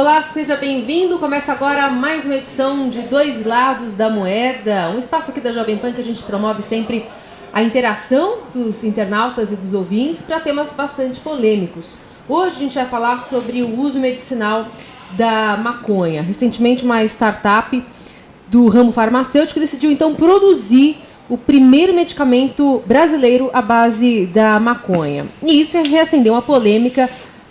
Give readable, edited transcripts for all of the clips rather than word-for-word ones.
Olá, seja bem-vindo. Começa agora mais uma edição de Dois Lados da Moeda, um espaço aqui da Jovem Pan que a gente promove sempre a interação dos internautas e dos ouvintes para temas bastante polêmicos. Hoje a gente vai falar sobre o uso medicinal da maconha. Recentemente, uma startup do ramo farmacêutico decidiu então produzir o primeiro medicamento brasileiro à base da maconha. E isso reacendeu uma polêmica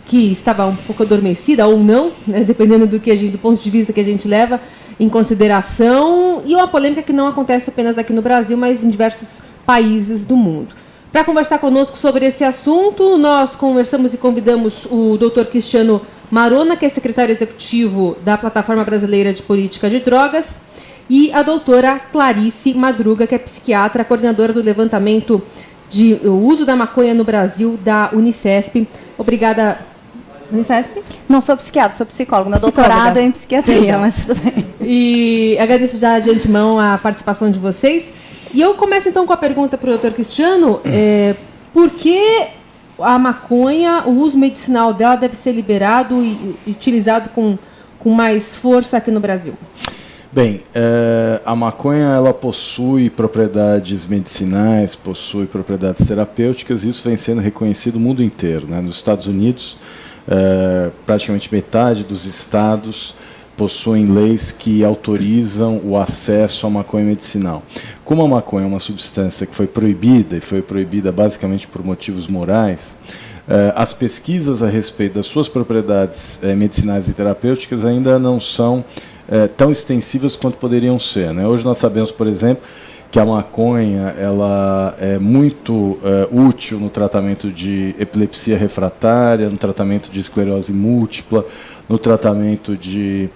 que estava um pouco adormecida ou não, né, dependendo do ponto de vista que a gente leva em consideração, e uma polêmica que não acontece apenas aqui no Brasil, mas em diversos países do mundo. Para conversar conosco sobre esse assunto, nós conversamos e convidamos o Dr. Cristiano Marona, que é secretário executivo da Plataforma Brasileira de Política de Drogas, e a doutora Clarice Madruga, que é psiquiatra, coordenadora do levantamento de uso da maconha no Brasil, da Unifesp. Obrigada. Unifesp? Não sou psiquiatra, sou psicóloga. Meu doutorado é em psiquiatria, mas tudo bem. E agradeço já de antemão a participação de vocês. E eu começo então com a pergunta para o Dr. Cristiano. Por que a maconha, o uso medicinal dela deve ser liberado e utilizado com mais força aqui no Brasil? Bem, a maconha ela possui propriedades medicinais, possui propriedades terapêuticas, e isso vem sendo reconhecido no mundo inteiro, né? Nos Estados Unidos, praticamente metade dos estados possuem leis que autorizam o acesso à maconha medicinal. Como a maconha é uma substância que foi proibida, e foi proibida basicamente por motivos morais, as pesquisas a respeito das suas propriedades medicinais e terapêuticas ainda não são tão extensivas quanto poderiam ser, né? Hoje nós sabemos, por exemplo, que a maconha ela é muito útil no tratamento de epilepsia refratária, no tratamento de esclerose múltipla, no tratamento de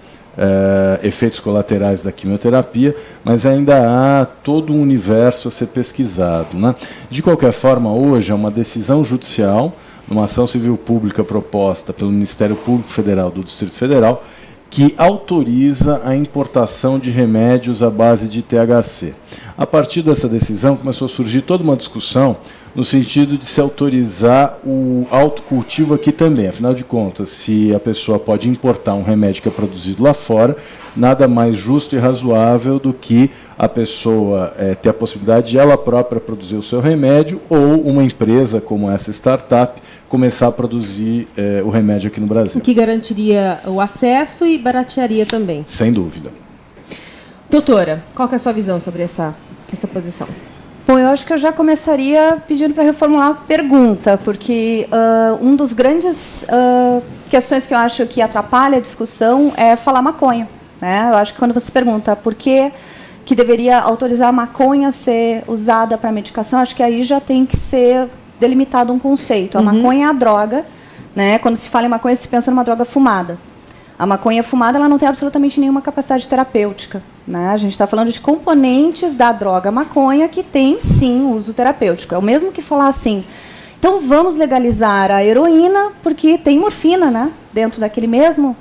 efeitos colaterais da quimioterapia, mas ainda há todo um universo a ser pesquisado, né? De qualquer forma, hoje é uma decisão judicial, uma ação civil pública proposta pelo Ministério Público Federal do Distrito Federal, que autoriza a importação de remédios à base de THC. A partir dessa decisão começou a surgir toda uma discussão no sentido de se autorizar o autocultivo aqui também. Afinal de contas, se a pessoa pode importar um remédio que é produzido lá fora, nada mais justo e razoável do que a pessoa ter a possibilidade de ela própria produzir o seu remédio, ou uma empresa como essa startup começar a produzir o remédio aqui no Brasil. O que garantiria o acesso e baratearia também. Sem dúvida. Doutora, qual que é a sua visão sobre essa posição? Bom, eu acho que eu já começaria pedindo para reformular a pergunta, porque um dos grandes questões que eu acho que atrapalha a discussão é falar maconha, né? Eu acho que quando você pergunta por que deveria autorizar a maconha ser usada para medicação, acho que aí já tem que ser delimitado um conceito. A maconha é a droga, né? Quando se fala em maconha, se pensa numa droga fumada. A maconha fumada ela não tem absolutamente nenhuma capacidade terapêutica, né? A gente está falando de componentes da droga maconha que tem, sim, uso terapêutico. É o mesmo que falar assim, então vamos legalizar a heroína porque tem morfina, né, dentro daquele mesmo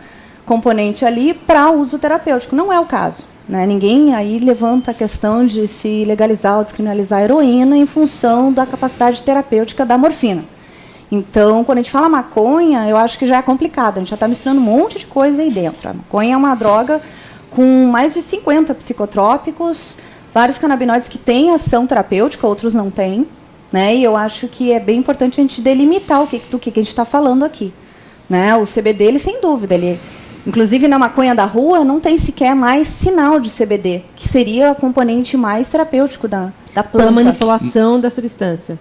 componente ali para uso terapêutico. Não é o caso, né? Ninguém aí levanta a questão de se legalizar ou descriminalizar a heroína em função da capacidade terapêutica da morfina. Então, quando a gente fala maconha, eu acho que já é complicado. A gente já está misturando um monte de coisa aí dentro. A maconha é uma droga com mais de 50 psicotrópicos, vários canabinoides que têm ação terapêutica, outros não têm, né? E eu acho que é bem importante a gente delimitar do que a gente está falando aqui, né? O CBD, ele sem dúvida, inclusive na maconha da rua, não tem sequer mais sinal de CBD, que seria o componente mais terapêutico da planta. Pela manipulação da substância.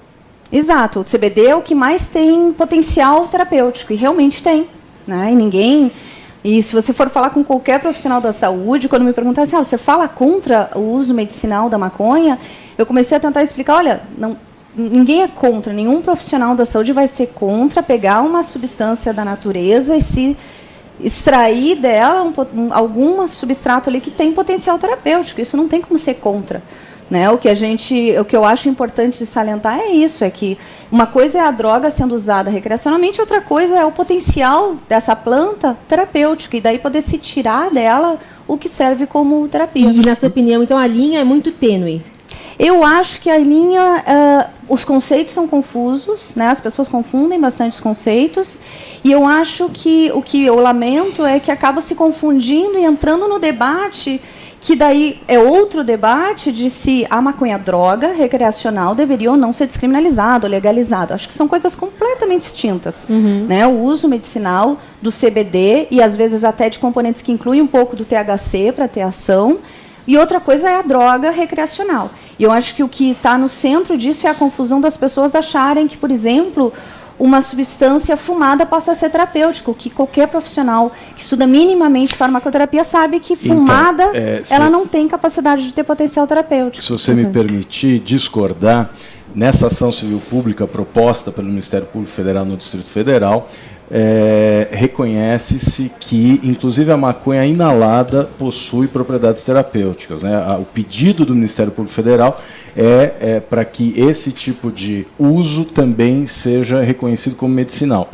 Exato, o CBD é o que mais tem potencial terapêutico, e realmente tem, né? E se você for falar com qualquer profissional da saúde, quando me perguntar assim, você fala contra o uso medicinal da maconha, eu comecei a tentar explicar, olha, ninguém é contra, nenhum profissional da saúde vai ser contra pegar uma substância da natureza e se extrair dela algum substrato ali que tem potencial terapêutico, isso não tem como ser contra. Né? O que eu acho importante de salientar é isso, é que uma coisa é a droga sendo usada recreacionalmente, outra coisa é o potencial dessa planta terapêutica, e daí poder se tirar dela o que serve como terapia. E na sua opinião, então, a linha é muito tênue? Eu acho que a linha, os conceitos são confusos, né? As pessoas confundem bastante os conceitos, e eu acho que o que eu lamento é que acaba se confundindo e entrando no debate, que daí é outro debate de se a maconha droga recreacional deveria ou não ser descriminalizada ou legalizada. Acho que são coisas completamente distintas. Né? O uso medicinal do CBD, e às vezes até de componentes que incluem um pouco do THC para ter ação, e outra coisa é a droga recreacional. E eu acho que o que está no centro disso é a confusão das pessoas acharem que, por exemplo, uma substância fumada possa ser terapêutico, que qualquer profissional que estuda minimamente farmacoterapia sabe que fumada, então, ela não tem capacidade de ter potencial terapêutico. Se você me permitir discordar, nessa ação civil pública proposta pelo Ministério Público Federal no Distrito Federal, reconhece-se que, inclusive, a maconha inalada possui propriedades terapêuticas. Né? O pedido do Ministério Público Federal é para que esse tipo de uso também seja reconhecido como medicinal.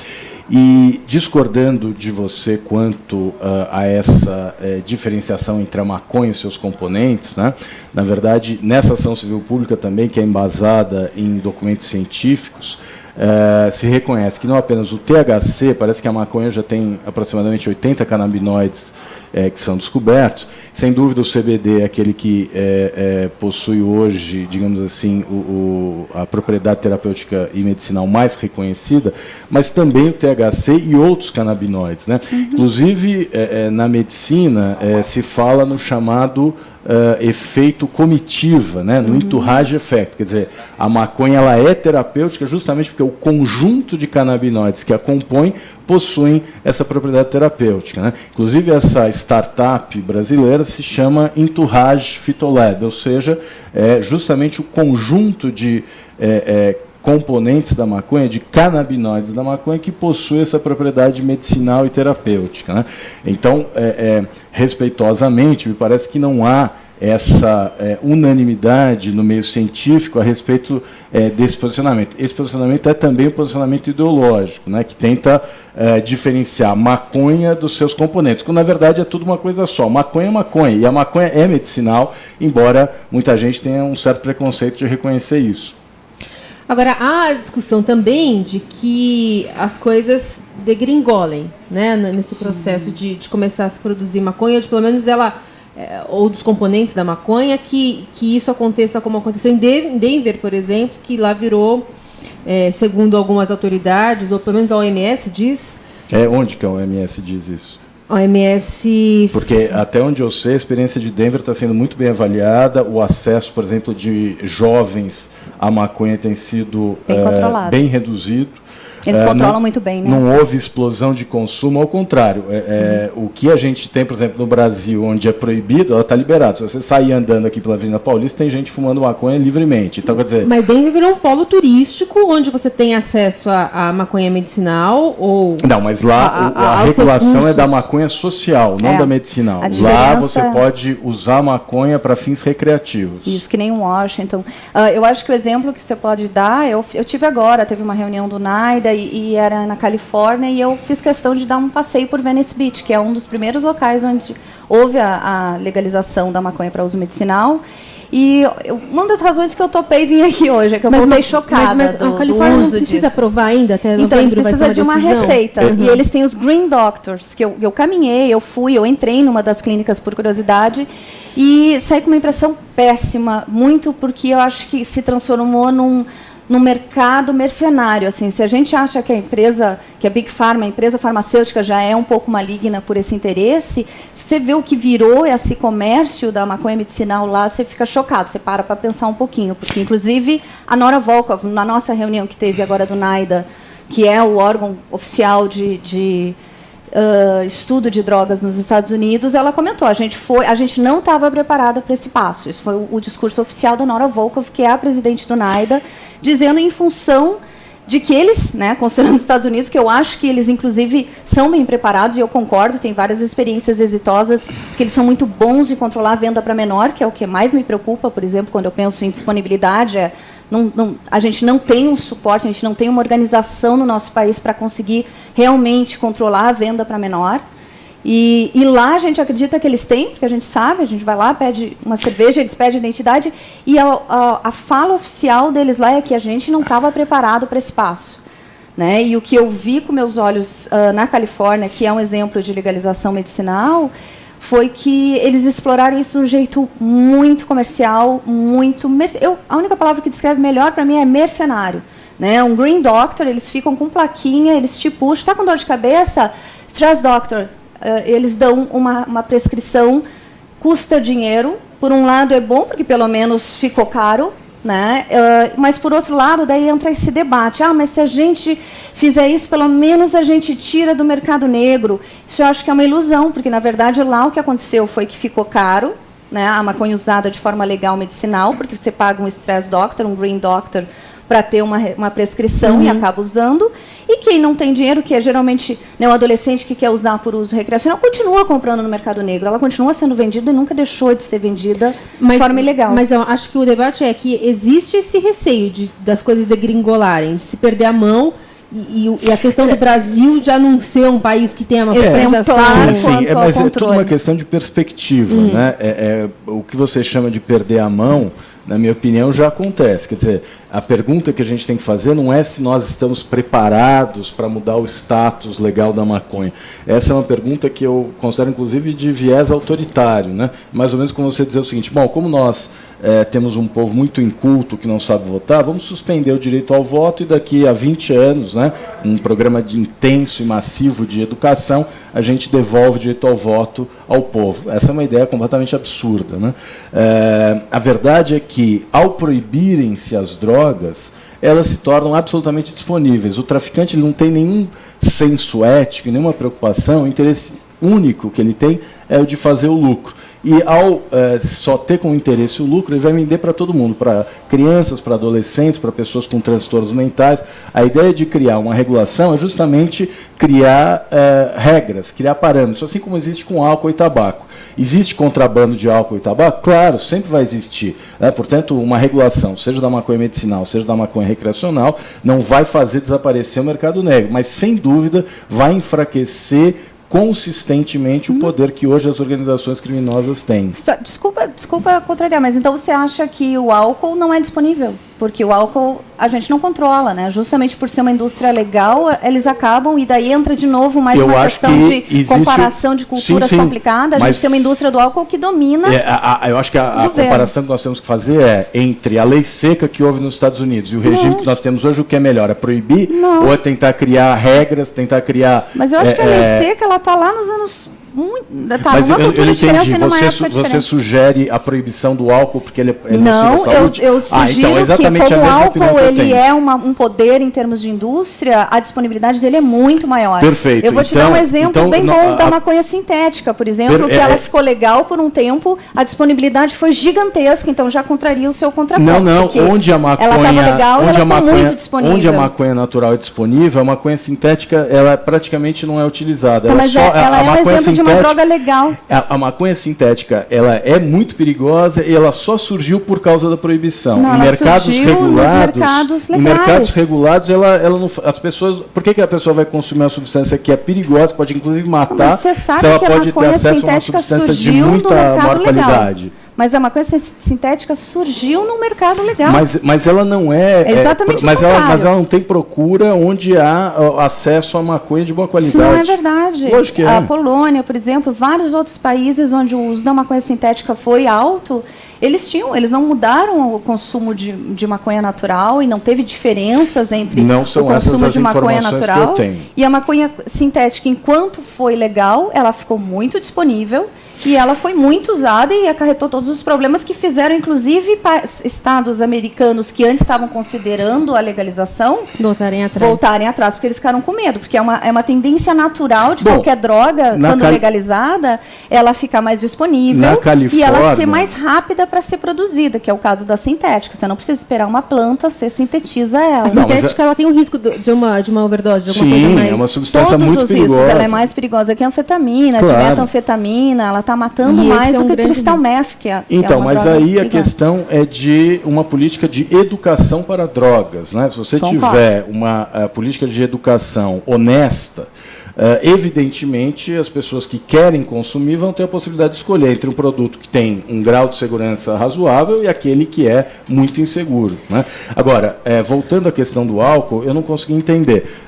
E, discordando de você quanto a essa diferenciação entre a maconha e seus componentes, né? Na verdade, nessa ação civil pública também, que é embasada em documentos científicos, se reconhece que não apenas o THC, parece que a maconha já tem aproximadamente 80 canabinoides que são descobertos. Sem dúvida, o CBD é aquele que possui hoje, digamos assim, a propriedade terapêutica e medicinal mais reconhecida, mas também o THC e outros canabinoides. Né? Inclusive, na medicina, se fala no chamado efeito comitiva, né, no entourage effect, quer dizer, a maconha ela é terapêutica justamente porque o conjunto de canabinoides que a compõem possuem essa propriedade terapêutica. Né? Inclusive, essa startup brasileira se chama Entourage Phytolab, ou seja, justamente o conjunto de componentes da maconha, de canabinoides da maconha, que possui essa propriedade medicinal e terapêutica. Né? Então, respeitosamente, me parece que não há essa unanimidade no meio científico a respeito desse posicionamento. Esse posicionamento é também um posicionamento ideológico, né, que tenta diferenciar a maconha dos seus componentes, quando na verdade é tudo uma coisa só. Maconha é maconha, e a maconha é medicinal, embora muita gente tenha um certo preconceito de reconhecer isso. Agora, há a discussão também de que as coisas degringolem, né, nesse processo de começar a se produzir maconha, de pelo menos ela, ou dos componentes da maconha, que isso aconteça como aconteceu em Denver, por exemplo, que lá virou, segundo algumas autoridades, ou pelo menos a OMS diz... Onde que a OMS diz isso? OMS... Porque, até onde eu sei, a experiência de Denver está sendo muito bem avaliada, o acesso, por exemplo, de jovens à maconha tem sido bem reduzido. Eles controlam muito bem, né? Não houve explosão de consumo, ao contrário. O que a gente tem, por exemplo, no Brasil, onde é proibido, ela está liberada. Se você sair andando aqui pela Avenida Paulista, tem gente fumando maconha livremente. Então, quer dizer... Mas Denver virou um polo turístico, onde você tem acesso à maconha medicinal ou... Não, mas lá a regulação é da maconha social, não da medicinal. Lá você pode usar maconha para fins recreativos. Isso, que nem em Washington. Eu acho que o exemplo que você pode dar, eu tive agora, teve uma reunião do NAIDA, e era na Califórnia, e eu fiz questão de dar um passeio por Venice Beach, que é um dos primeiros locais onde houve a legalização da maconha para uso medicinal. E uma das razões que eu topei vir aqui hoje é que eu voltei chocada mas do a Califórnia uso não precisa disso. aprovar ainda até Então, eles novembro, precisam de uma receita. E eles têm os Green Doctors, que eu caminhei, eu entrei numa das clínicas por curiosidade e saí com uma impressão péssima, muito porque eu acho que se transformou num mercado mercenário. Assim, se a gente acha que a empresa, que a Big Pharma, a empresa farmacêutica, já é um pouco maligna por esse interesse, se você vê o que virou esse comércio da maconha medicinal lá, você fica chocado, você para pensar um pouquinho, porque, inclusive, a Nora Volkov, na nossa reunião que teve agora do NAIDA, que é o órgão oficial de estudo de drogas nos Estados Unidos, ela comentou, a gente não estava preparada para esse passo. Isso foi o discurso oficial da Nora Volkov, que é a presidente do NAIDA, dizendo em função de que eles, né, considerando os Estados Unidos, que eu acho que eles, inclusive, são bem preparados, e eu concordo, tem várias experiências exitosas, porque eles são muito bons em controlar a venda para menor, que é o que mais me preocupa, por exemplo, quando eu penso em disponibilidade, a gente não tem um suporte, a gente não tem uma organização no nosso país para conseguir realmente controlar a venda para menor. E lá a gente acredita que eles têm, porque a gente sabe, a gente vai lá, pede uma cerveja, eles pedem identidade, e a fala oficial deles lá é que a gente não estava preparado para esse passo. Né? E o que eu vi com meus olhos na Califórnia, que é um exemplo de legalização medicinal, foi que eles exploraram isso de um jeito muito comercial, a única palavra que descreve melhor para mim é mercenário. Né? Um Green Doctor, eles ficam com plaquinha, eles te puxam, está com dor de cabeça? Stress Doctor. Eles dão uma prescrição, custa dinheiro. Por um lado é bom, porque pelo menos ficou caro, né? Mas por outro lado, daí entra esse debate. Mas se a gente fizer isso, pelo menos a gente tira do mercado negro. Isso eu acho que é uma ilusão, porque na verdade lá o que aconteceu foi que ficou caro, né? A maconha usada de forma legal medicinal, porque você paga um Stress Doctor, um Green Doctor, para ter uma prescrição e acaba usando. E quem não tem dinheiro, que é geralmente, né, um adolescente que quer usar por uso recreacional, continua comprando no mercado negro. Ela continua sendo vendida e nunca deixou de ser vendida de forma ilegal. Mas eu acho que o debate é que existe esse receio das coisas degringolarem, de se perder a mão. E a questão do Brasil já não ser um país que tenha uma exemplar sim, mas é tudo uma questão de perspectiva. Né? O que você chama de perder a mão, na minha opinião, já acontece. Quer dizer, a pergunta que a gente tem que fazer não é se nós estamos preparados para mudar o status legal da maconha. Essa é uma pergunta que eu considero, inclusive, de viés autoritário. Né? Mais ou menos como você dizer o seguinte: bom, como nós temos um povo muito inculto que não sabe votar, vamos suspender o direito ao voto e daqui a 20 anos, né, um programa intenso e massivo de educação, a gente devolve o direito ao voto ao povo. Essa é uma ideia completamente absurda. Né? A verdade é que, ao proibirem-se as drogas, elas se tornam absolutamente disponíveis. O traficante ele não tem nenhum senso ético, nenhuma preocupação, o interesse único que ele tem é o de fazer o lucro. E ao só ter como interesse o lucro, ele vai vender para todo mundo, para crianças, para adolescentes, para pessoas com transtornos mentais. A ideia de criar uma regulação é justamente criar regras, criar parâmetros, assim como existe com álcool e tabaco. Existe contrabando de álcool e tabaco? Claro, sempre vai existir. Portanto, uma regulação, seja da maconha medicinal, seja da maconha recreacional, não vai fazer desaparecer o mercado negro, mas, sem dúvida, vai enfraquecer consistentemente o poder que hoje as organizações criminosas têm. Desculpa contrariar, mas então você acha que o álcool não é disponível? Porque o álcool a gente não controla, né? Justamente por ser uma indústria legal, eles acabam, e daí entra de novo mais uma questão de comparação de culturas complicada. A gente tem uma indústria do álcool que domina. Eu acho que a comparação que nós temos que fazer é entre a lei seca que houve nos Estados Unidos e o regime que nós temos hoje, o que é melhor? É proibir ou é tentar criar regras, tentar criar... Mas eu acho que a lei seca, ela está lá nos anos... Mas eu entendi. Você sugere a proibição do álcool porque ele não, à saúde? Eu sugiro então, que como o álcool ele é um poder em termos de indústria, a disponibilidade dele é muito maior. Perfeito. Eu vou te dar um exemplo bem bom da maconha sintética, por exemplo, que ela ficou legal por um tempo, a disponibilidade foi gigantesca, então já contraria o seu contraponto. Não, onde a maconha... Ela estava legal e ela ficou muito disponível. Onde a maconha natural é disponível, a maconha sintética ela praticamente não é utilizada. Mas ela é um exemplo de uma droga legal. A maconha sintética, ela é muito perigosa e ela só surgiu por causa da proibição. Não, em mercados regulados, ela não, as pessoas, por que a pessoa vai consumir uma substância que é perigosa, pode inclusive matar, se ela pode ter acesso a uma substância de muita maior qualidade? Mas a maconha sintética surgiu no mercado legal. Mas ela não é... exatamente mas ela não tem procura onde há acesso a maconha de boa qualidade. Isso não é verdade. Lógico que é. A Polônia, por exemplo, vários outros países onde o uso da maconha sintética foi alto, eles não mudaram o consumo de maconha natural e não teve diferenças entre o consumo de maconha natural e a maconha sintética. Enquanto foi legal, ela ficou muito disponível e ela foi muito usada e acarretou todos os problemas que fizeram, inclusive, estados americanos que antes estavam considerando a legalização voltarem atrás, porque eles ficaram com medo, porque é uma tendência natural de qualquer droga, quando legalizada, ela ficar mais disponível e ela ser mais rápida para ser produzida, que é o caso da sintética. Você não precisa esperar uma planta, você sintetiza ela. A sintética ela tem um risco de uma overdose, de alguma coisa mais... Sim, é uma substância muito perigosa. Ela é mais perigosa que a anfetamina, que a metanfetamina, ela está matando mais do que o crystal meth, que é então, uma mas aí a questão é de uma política de educação para drogas, né? Se você tiver uma política de educação honesta, Evidentemente, as pessoas que querem consumir vão ter a possibilidade de escolher entre um produto que tem um grau de segurança razoável e aquele que é muito inseguro, né? Agora, voltando à questão do álcool, eu não consegui entender.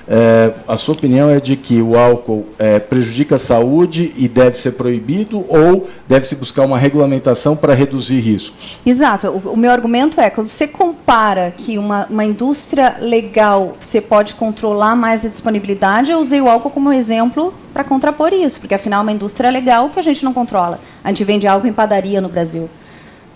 A sua opinião é de que o álcool prejudica a saúde e deve ser proibido, ou deve-se buscar uma regulamentação para reduzir riscos? Exato. O meu argumento é, quando você compara que uma indústria legal você pode controlar mais a disponibilidade, eu usei o álcool como exemplo para contrapor isso, porque afinal é uma indústria legal que a gente não controla. A gente vende álcool em padaria no Brasil.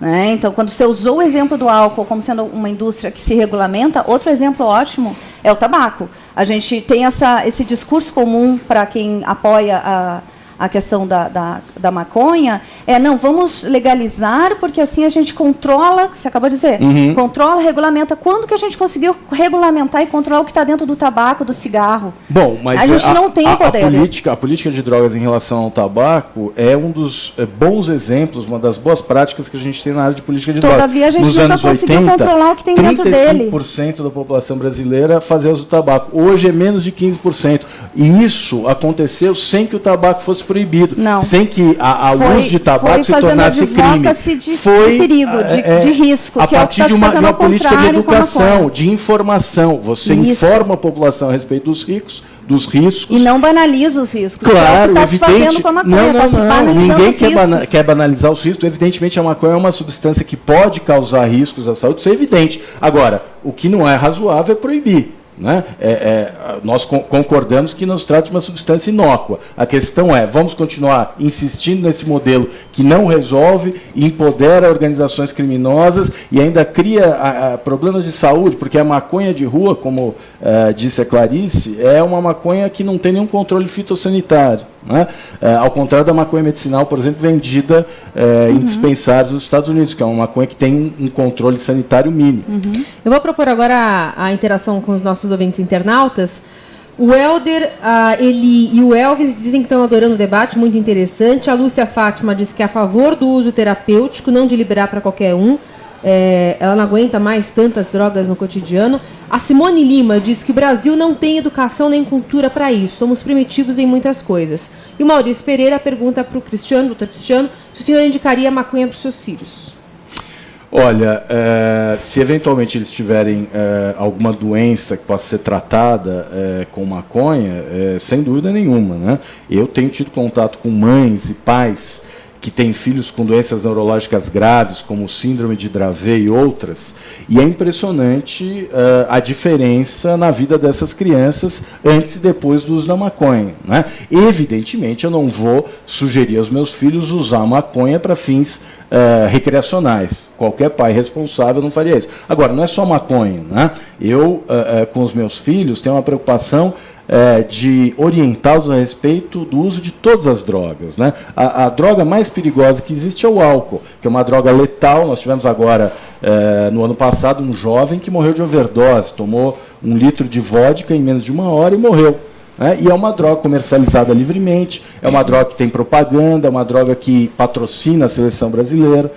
Né? Então, quando você usou o exemplo do álcool como sendo uma indústria que se regulamenta, outro exemplo ótimo é o tabaco. A gente tem esse discurso comum para quem apoia a questão da maconha, não, vamos legalizar, porque assim a gente controla, você acabou de dizer, controla, regulamenta. Quando que a gente conseguiu regulamentar e controlar o que está dentro do tabaco, do cigarro? Bom, mas a gente não tem poder. A política de drogas em relação ao tabaco é um dos bons exemplos, uma das boas práticas que a gente tem na área de política de drogas. Todavia, a gente nunca conseguiu controlar o que tem dentro dele. 35% da população brasileira fazia uso do tabaco. Hoje é menos de 15%. E isso aconteceu sem que o tabaco fosse proibido, não. Sem que o uso de tabaco se tornasse crime. De perigo, de risco, a que partir de uma política de educação, de informação. Você informa a população a respeito dos riscos. E não banaliza os riscos. Claro, que é o que está se fazendo com a maconha. Não. Ninguém quer banalizar os riscos. Evidentemente, a maconha é uma substância que pode causar riscos à saúde, isso é evidente. Agora, o que não é razoável é proibir. Né? Nós concordamos que não se trata de uma substância inócua. A questão vamos continuar insistindo nesse modelo que não resolve, empodera organizações criminosas e ainda cria problemas de saúde, porque a maconha de rua, como disse a Clarice, é uma maconha que não tem nenhum controle fitossanitário. Né? Ao contrário da maconha medicinal, por exemplo, vendida em dispensários nos Estados Unidos, que é uma maconha que tem um controle sanitário mínimo. Eu vou propor agora a interação com os nossos ouvintes internautas. O Helder, a Eli e o Elvis dizem que estão adorando o debate, muito interessante. A Lúcia Fátima diz que é a favor do uso terapêutico, não de liberar para qualquer um. Ela não aguenta mais tantas drogas no cotidiano. A Simone Lima diz que o Brasil não tem educação nem cultura para isso. Somos primitivos em muitas coisas. E o Maurício Pereira pergunta para o doutor Cristiano, se o senhor indicaria maconha para os seus filhos. Olha, se eventualmente eles tiverem alguma doença que possa ser tratada com maconha, sem dúvida nenhuma, né? Eu tenho tido contato com mães e pais que têm filhos com doenças neurológicas graves, como síndrome de Dravet e outras, e é impressionante a diferença na vida dessas crianças antes e depois do uso da maconha, né? Evidentemente, eu não vou sugerir aos meus filhos usar maconha para fins recreacionais. Qualquer pai responsável não faria isso. Agora, não é só maconha, né? Eu, com os meus filhos, tenho uma preocupação de orientá-los a respeito do uso de todas as drogas, né? A droga mais perigosa que existe é o álcool, que é uma droga letal. Nós tivemos agora, no ano passado, um jovem que morreu de overdose, tomou 1 litro de vodka em menos de 1 hora e morreu. E é uma droga comercializada livremente, é uma droga que tem propaganda, é uma droga que patrocina a seleção brasileira,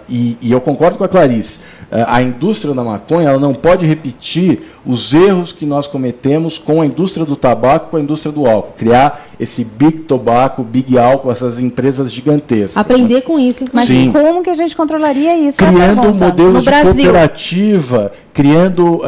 e eu concordo com a Clarice. A indústria da maconha ela não pode repetir os erros que nós cometemos com a indústria do tabaco, com a indústria do álcool. Criar esse Big Tobacco, Big Álcool, essas empresas gigantescas. Aprender com isso. Mas sim, como que a gente controlaria isso? Criando um modelo de cooperativa, criando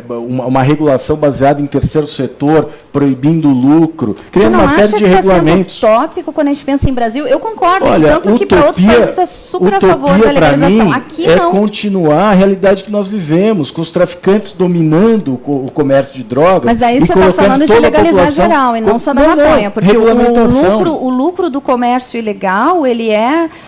uma regulação baseada em terceiro setor, proibindo o lucro, criando uma série de regulamentos. Você não acha que está sendo tópico quando a gente pensa em Brasil? Eu concordo, olha, tanto que para outros países é super a favor da legalização. Aqui não. Continuar a realidade que nós vivemos, com os traficantes dominando o comércio de drogas. Mas aí você está falando de legalizar geral e não só da maconha, porque o lucro do comércio ilegal,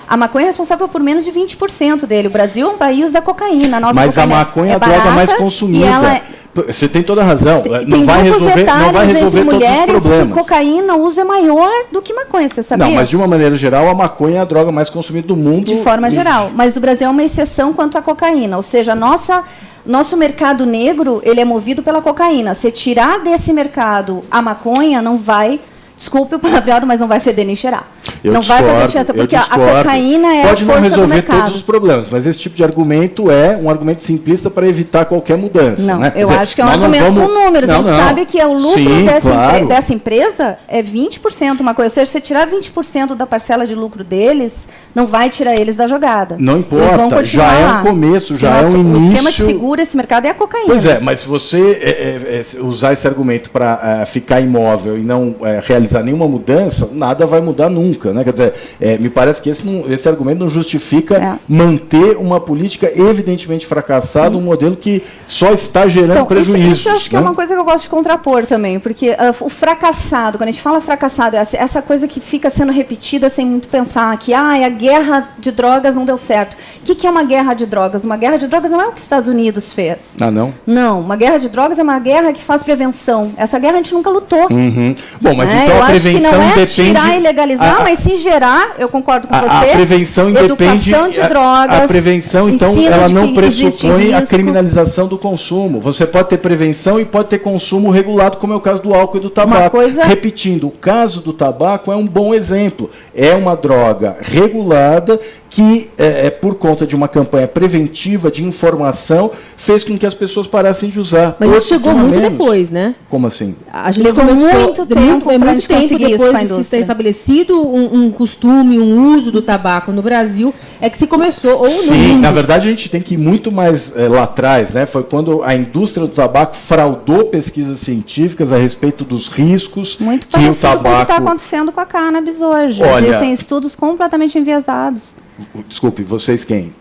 a maconha é responsável por menos de 20% dele. O Brasil é um país da cocaína. Mas a maconha é a droga mais consumida. Você tem toda a razão. Não vai resolver todos os problemas. Que cocaína, o uso é maior do que maconha, você sabia? Não, mas de uma maneira geral, a maconha é a droga mais consumida do mundo. De forma geral. Mas o Brasil é uma exceção quanto à cocaína. Ou seja, nosso mercado negro, ele é movido pela cocaína. Se tirar desse mercado a maconha, não vai... Desculpe o palavreado, mas não vai feder nem cheirar. Não vai fazer diferença, porque a cocaína é a força do mercado. Pode não resolver todos os problemas, mas esse tipo de argumento é um argumento simplista para evitar qualquer mudança. Não, né? eu acho que é um argumento com números. A gente sabe que o lucro dessa empresa é 20%, uma coisa. Ou seja, se você tirar 20% da parcela de lucro deles, não vai tirar eles da jogada. Não importa, já é um começo, já é um início. O esquema que segura esse mercado é a cocaína. Pois é, mas se você usar esse argumento para ficar imóvel e não realizar nenhuma mudança, nada vai mudar nunca. Né? Quer dizer, me parece que esse argumento não justifica manter uma política evidentemente fracassada, um modelo que só está gerando prejuízos. Isso eu acho que é uma coisa que eu gosto de contrapor também, porque o fracassado, quando a gente fala fracassado, é essa coisa que fica sendo repetida sem muito pensar, que a guerra de drogas não deu certo. O que é uma guerra de drogas? Uma guerra de drogas não é o que os Estados Unidos fez. Ah, não? Não, uma guerra de drogas é uma guerra que faz prevenção. Essa guerra a gente nunca lutou. Uhum. Bom, mas então eu a prevenção acho que não é independe... tirar e legalizar, mas sim gerar, eu concordo com você, a prevenção independe... Educação de drogas, a prevenção, então, ela não pressupõe a criminalização do consumo. Você pode ter prevenção e pode ter consumo regulado, como é o caso do álcool e do tabaco. Repetindo, o caso do tabaco é um bom exemplo. É uma droga regulada que, por conta de uma campanha preventiva de informação, fez com que as pessoas parassem de usar. Mas isso chegou muito depois, né? Como assim? A gente começou muito tempo depois de se ter estabelecido um costume, um uso do tabaco no Brasil, é que se começou. Sim, na verdade a gente tem que ir muito mais lá atrás, né? Foi quando a indústria do tabaco fraudou pesquisas científicas a respeito dos riscos muito que o tabaco... com o que está acontecendo com a cannabis hoje. Existem estudos completamente enviesados. Desculpe, vocês quem?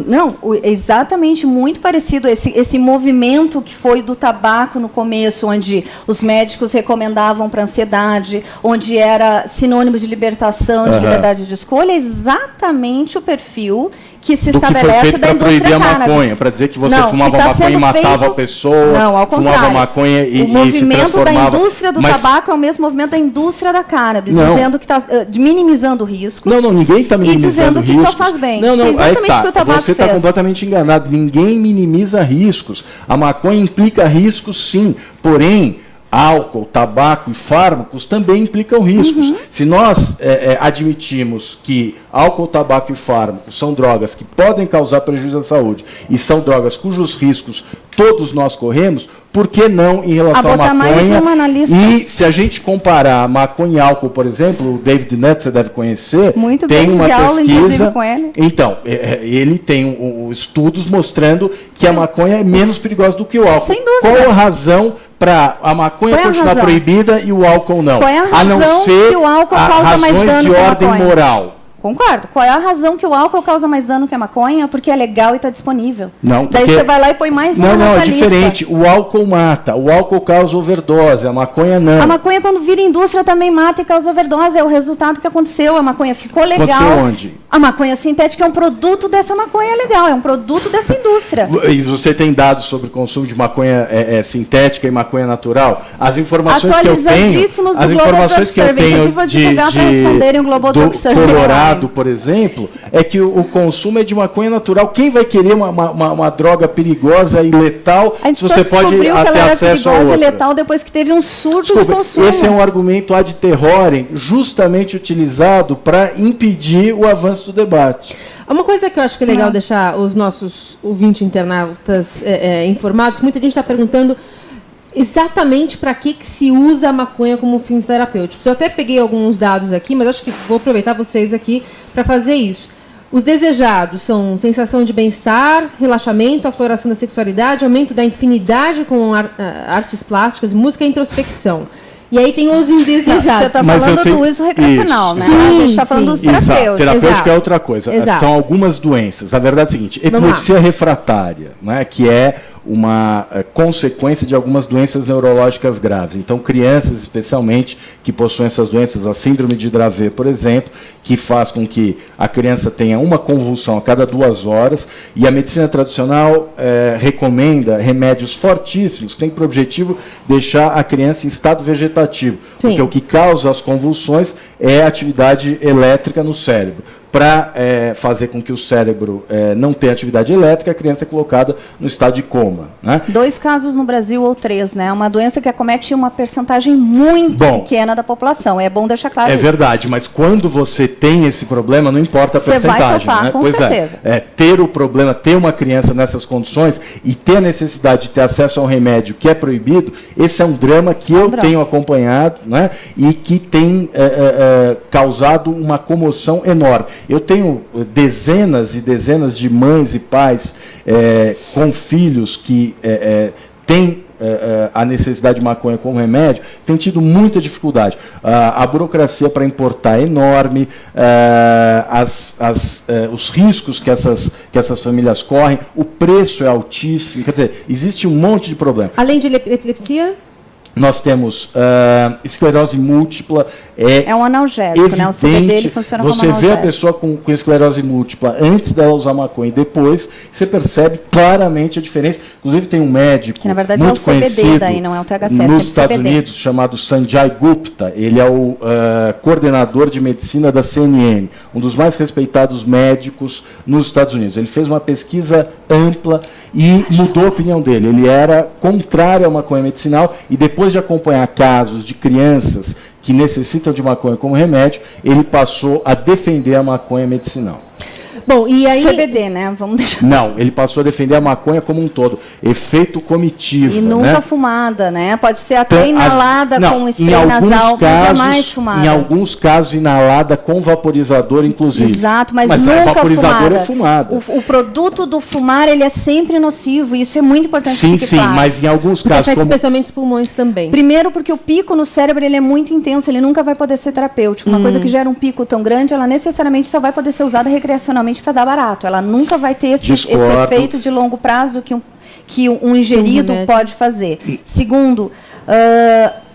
Não, exatamente muito parecido esse movimento que foi do tabaco no começo, onde os médicos recomendavam para ansiedade, onde era sinônimo de libertação, de liberdade de escolha, exatamente o perfil que se estabelece da indústria cannabis. A maconha, para dizer que você fumava maconha e matava a pessoa, não, ao contrário. Fumava maconha e se transformava... O movimento da indústria do tabaco é o mesmo movimento da indústria da cannabis, dizendo que está minimizando riscos. Não, ninguém está minimizando riscos. E dizendo que só faz bem. Não, é exatamente o que o tabaco você está completamente enganado. Ninguém minimiza riscos. A maconha implica riscos, sim, porém... Álcool, tabaco e fármacos também implicam riscos. Se nós admitimos que álcool, tabaco e fármacos são drogas que podem causar prejuízo à saúde e são drogas cujos riscos todos nós corremos, por que não em relação à maconha? Mais uma na lista. E se a gente comparar maconha e álcool, por exemplo, o David Nutt, você deve conhecer, muito tem bem, uma pesquisa com ele. Então, ele tem estudos mostrando que a maconha é menos perigosa do que o álcool. Sem dúvida. Qual a razão para a maconha continuar proibida e o álcool não? Qual é a razão não ser que o álcool causa mais dano razões de ordem moral. Concordo. Qual é a razão que o álcool causa mais dano que a maconha? Porque é legal e está disponível. Não, daí você vai lá e põe mais uma nessa lista. Não, é diferente. O álcool mata. O álcool causa overdose. A maconha não. A maconha, quando vira indústria, também mata e causa overdose. É o resultado que aconteceu. A maconha ficou legal. Aconteceu onde? A maconha sintética é um produto dessa maconha legal. É um produto dessa indústria. E você tem dados sobre o consumo de maconha sintética e maconha natural? As informações que eu tenho... As informações que eu tenho do Colorado, por exemplo, é que o consumo é de maconha natural. Quem vai querer uma droga perigosa e letal se você pode ter acesso a outra? E letal depois que teve um surto de consumo. Esse é um argumento ad terrorem, justamente utilizado para impedir o avanço do debate. Uma coisa que eu acho que é legal deixar os nossos ouvintes internautas informados, muita gente está perguntando exatamente para que se usa a maconha como fins terapêuticos. Eu até peguei alguns dados aqui, mas acho que vou aproveitar vocês aqui para fazer isso. Os desejados são sensação de bem-estar, relaxamento, afloração da sexualidade, aumento da afinidade com artes plásticas, música e introspecção. E aí tem os indesejados. Você está falando do uso recreacional, né? Sim, a gente está falando dos terapêuticos. Terapêutica é outra coisa. Exato. São algumas doenças. A verdade é a seguinte, epilepsia refratária, né, que é uma consequência de algumas doenças neurológicas graves. Então, crianças, especialmente, que possuem essas doenças, a síndrome de Dravet, por exemplo, que faz com que a criança tenha uma convulsão a cada 2 horas, e a medicina tradicional recomenda remédios fortíssimos, que tem por objetivo deixar a criança em estado vegetativo, porque o que causa as convulsões é a atividade elétrica no cérebro. para fazer com que o cérebro não tenha atividade elétrica, a criança é colocada no estado de coma. Né? 2 casos no Brasil ou 3, né? Uma doença que acomete uma percentagem muito pequena da população. É bom deixar claro isso. É verdade, mas quando você tem esse problema, não importa a percentagem. Você vai topar, né? com Pois certeza. Ter o problema, ter uma criança nessas condições e ter a necessidade de ter acesso a um remédio que é proibido, esse é um drama que eu tenho acompanhado, né? E que tem causado uma comoção enorme. Eu tenho dezenas e dezenas de mães e pais com filhos que têm a necessidade de maconha como remédio, tem tido muita dificuldade. A burocracia para importar é enorme, os riscos que essas famílias correm, o preço é altíssimo, quer dizer, existe um monte de problema. Além de epilepsia? Nós temos esclerose múltipla. É um analgésico, evidente, né? O CBD ele funciona como analgésico. Você vê a pessoa com esclerose múltipla antes dela usar maconha e depois, você percebe claramente a diferença. Inclusive tem um médico que, na verdade, muito é o CBD conhecido daí, não é o THC, nos Estados CBD. Unidos, chamado Sanjay Gupta. Ele é o coordenador de medicina da CNN, um dos mais respeitados médicos nos Estados Unidos. Ele fez uma pesquisa ampla e mudou a opinião dele. Ele era contrário à maconha medicinal e depois de acompanhar casos de crianças que necessitam de maconha como remédio, ele passou a defender a maconha medicinal. Bom, e aí... CBD, né? Vamos deixar... Não, ele passou a defender a maconha como um todo. Efeito comitiva. E nunca, né? Fumada, né? Pode ser até inalada com spray nasal, mas jamais fumada. Em alguns casos, inalada com vaporizador, inclusive. Exato, mas nunca vaporizador fumada. É fumada. O produto do fumar, ele é sempre nocivo, e isso é muito importante. Sim, mas em alguns casos... Afeta especialmente os pulmões também. Primeiro, porque o pico no cérebro ele é muito intenso, ele nunca vai poder ser terapêutico. Uma coisa que gera um pico tão grande, ela necessariamente só vai poder ser usada recreacionalmente para dar barato. Ela nunca vai ter esse efeito de longo prazo que um ingerido pode fazer. Segundo,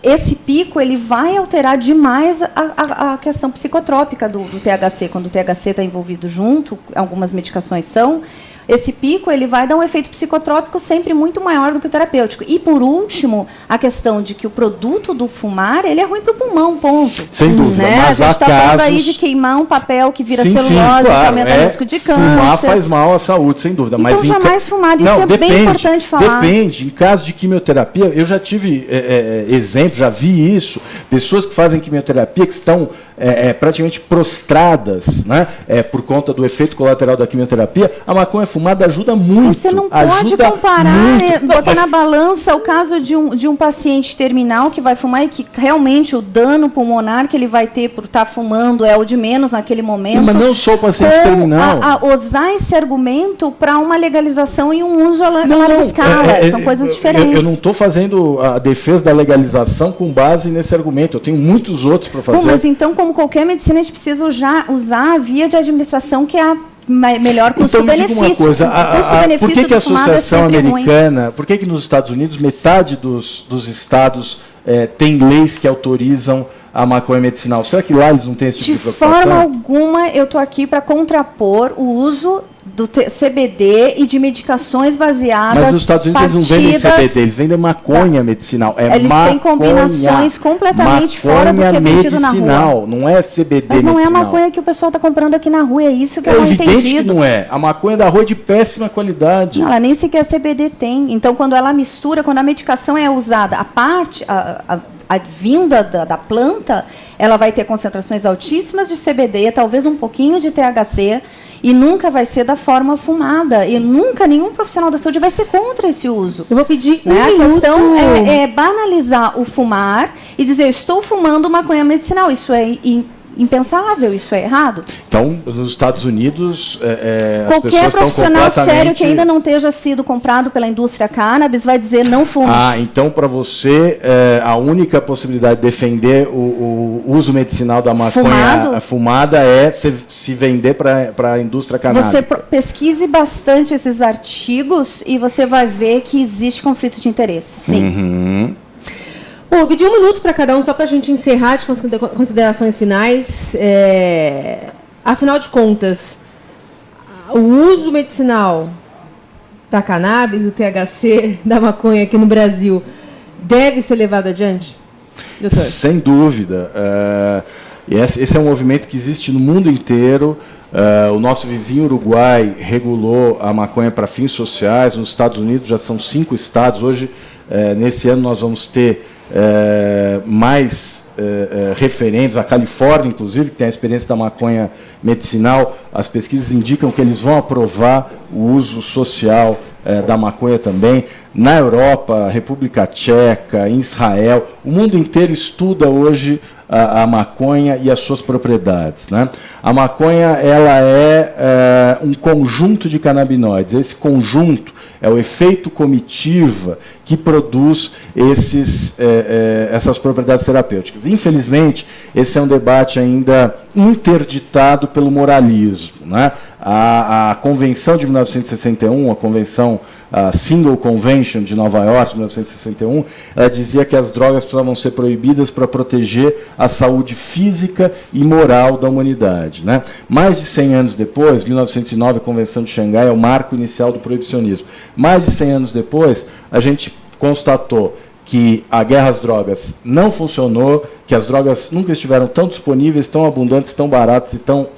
esse pico ele vai alterar demais a questão psicotrópica do THC. Quando o THC está envolvido junto, algumas medicações são... Esse pico ele vai dar um efeito psicotrópico sempre muito maior do que o terapêutico. E, por último, a questão de que o produto do fumar ele é ruim para o pulmão, ponto. Sem dúvida. Né? Mas a gente está falando aí casos... de queimar um papel que vira celulose, claro, que aumenta o risco de câncer. Fumar faz mal à saúde, sem dúvida. Então, mas jamais fumar, isso é bem importante falar. Depende. Em caso de quimioterapia, eu já tive exemplo, já vi isso, pessoas que fazem quimioterapia que estão praticamente prostradas, né, por conta do efeito colateral da quimioterapia. A maconha fumada ajuda muito. Você não pode comparar, botar na balança o caso de um paciente terminal que vai fumar e que realmente o dano pulmonar que ele vai ter por estar fumando é o de menos naquele momento. Mas não só o paciente terminal. Usar esse argumento para uma legalização e um uso a larga escala. São coisas diferentes. Eu não estou fazendo a defesa da legalização com base nesse argumento. Eu tenho muitos outros para fazer. Bom, mas então, como qualquer medicina, a gente precisa usar a via de administração que é a melhor custo-benefício. Então, me diga uma coisa, por que a Associação Americana, por que nos Estados Unidos metade dos estados tem leis que autorizam a maconha medicinal? Será que lá eles não têm esse tipo de preocupação? De forma alguma, eu estou aqui para contrapor o uso do CBD e de medicações baseadas. Mas nos Estados Unidos eles não vendem CBD, eles vendem maconha medicinal. Eles têm combinações completamente fora do que é vendido na rua. Não é CBD Mas não medicinal. é a maconha que o pessoal está comprando aqui na rua, é isso que eu não entendi. É evidente que não é. A maconha da rua é de péssima qualidade. Não, ela nem sequer CBD tem. Então, quando ela mistura, quando a medicação é usada, a vinda da planta, ela vai ter concentrações altíssimas de CBD, talvez um pouquinho de THC, e nunca vai ser da forma fumada. E nunca nenhum profissional da saúde vai ser contra esse uso. Eu vou pedir A questão é banalizar o fumar e dizer, eu estou fumando maconha medicinal. Isso é impensável, isso é errado. Então, nos Estados Unidos, as qualquer pessoas profissional estão sério que ainda não esteja sido comprado pela indústria cannabis vai dizer não fume. Então para você a única possibilidade de defender o uso medicinal da maconha fumada é se vender para a indústria canábica. Você pesquise bastante esses artigos e você vai ver que existe conflito de interesse, sim. Uhum. Bom, eu pedi 1 minuto para cada um, só para a gente encerrar de considerações finais. Afinal de contas, o uso medicinal da cannabis, do THC, da maconha aqui no Brasil, deve ser levado adiante, doutor? Sem dúvida. E esse é um movimento que existe no mundo inteiro. O nosso vizinho Uruguai regulou a maconha para fins sociais. Nos Estados Unidos já são 5 estados. Hoje, nesse ano, nós vamos ter mais referentes. A Califórnia, inclusive, que tem a experiência da maconha medicinal, as pesquisas indicam que eles vão aprovar o uso social da maconha também. Na Europa, República Tcheca, em Israel, o mundo inteiro estuda hoje a maconha e as suas propriedades, né? A maconha, ela é um conjunto de canabinoides. Esse conjunto é o efeito comitiva que produz essas propriedades terapêuticas. Infelizmente, esse é um debate ainda interditado pelo moralismo, né? A Convenção de 1961, a Convenção Single Convention de Nova York, de 1961, ela dizia que as drogas precisavam ser proibidas para proteger a saúde física e moral da humanidade, né? Mais de 100 anos depois, 1909, a Convenção de Xangai é o marco inicial do proibicionismo. Mais de 100 anos depois, a gente constatou que a guerra às drogas não funcionou, que as drogas nunca estiveram tão disponíveis, tão abundantes, tão baratas e tão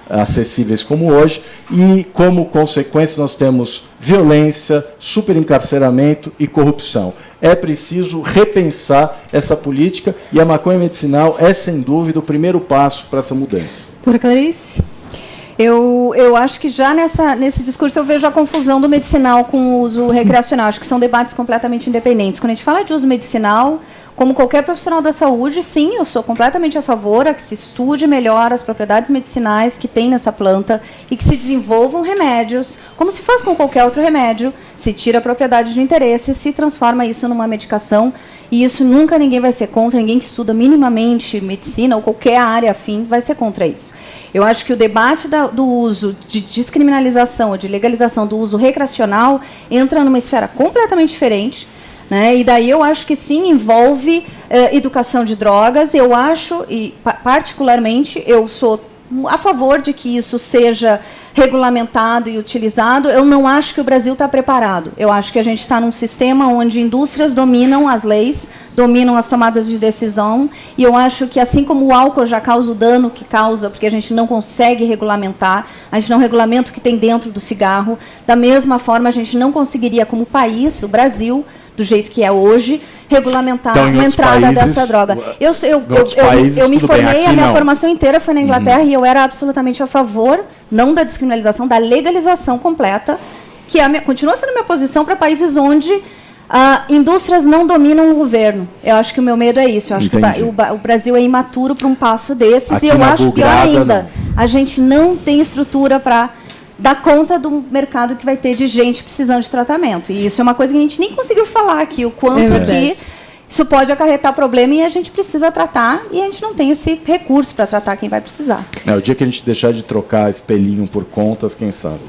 acessíveis como hoje, e como consequência nós temos violência, superencarceramento e corrupção. É preciso repensar essa política e a maconha medicinal é, sem dúvida, o primeiro passo para essa mudança. Doutora Clarice? Eu acho que já nesse discurso eu vejo a confusão do medicinal com o uso recreacional. Acho que são debates completamente independentes. Quando a gente fala de uso medicinal, como qualquer profissional da saúde, sim, eu sou completamente a favor a que se estude melhor as propriedades medicinais que tem nessa planta e que se desenvolvam remédios, como se faz com qualquer outro remédio, se tira a propriedade de interesse, se transforma isso numa medicação, e isso nunca ninguém vai ser contra, ninguém que estuda minimamente medicina ou qualquer área afim vai ser contra isso. Eu acho que o debate do uso de descriminalização ou de legalização do uso recreacional entra numa esfera completamente diferente, né? E daí eu acho que sim, envolve educação de drogas. Eu acho, e particularmente, eu sou a favor de que isso seja regulamentado e utilizado. Eu não acho que o Brasil está preparado. Eu acho que a gente está num sistema onde indústrias dominam as leis, dominam as tomadas de decisão, e eu acho que, assim como o álcool já causa o dano que causa, porque a gente não consegue regulamentar, a gente não regulamenta o que tem dentro do cigarro, da mesma forma a gente não conseguiria, como país, o Brasil, do jeito que é hoje, regulamentar então, a entrada dessa droga. Eu me formei, a minha formação inteira foi na Inglaterra, e eu era absolutamente a favor, não da descriminalização, da legalização completa, que continua sendo a minha posição para países onde indústrias não dominam o governo. Eu acho que o meu medo é isso. Eu acho que o Brasil é imaturo para um passo desses, aqui, e eu acho pior ainda, a gente não tem estrutura para dar conta do mercado que vai ter de gente precisando de tratamento. E isso é uma coisa que a gente nem conseguiu falar aqui, o quanto que isso pode acarretar problema, e a gente precisa tratar, e a gente não tem esse recurso para tratar quem vai precisar. O dia que a gente deixar de trocar espelhinho por contas, quem sabe?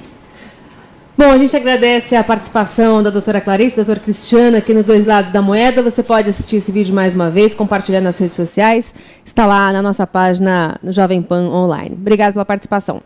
Bom, a gente agradece a participação da doutora Clarice, doutora Cristiana, aqui nos Dois Lados da Moeda. Você pode assistir esse vídeo mais uma vez, compartilhar nas redes sociais. Está lá na nossa página no Jovem Pan Online. Obrigada pela participação.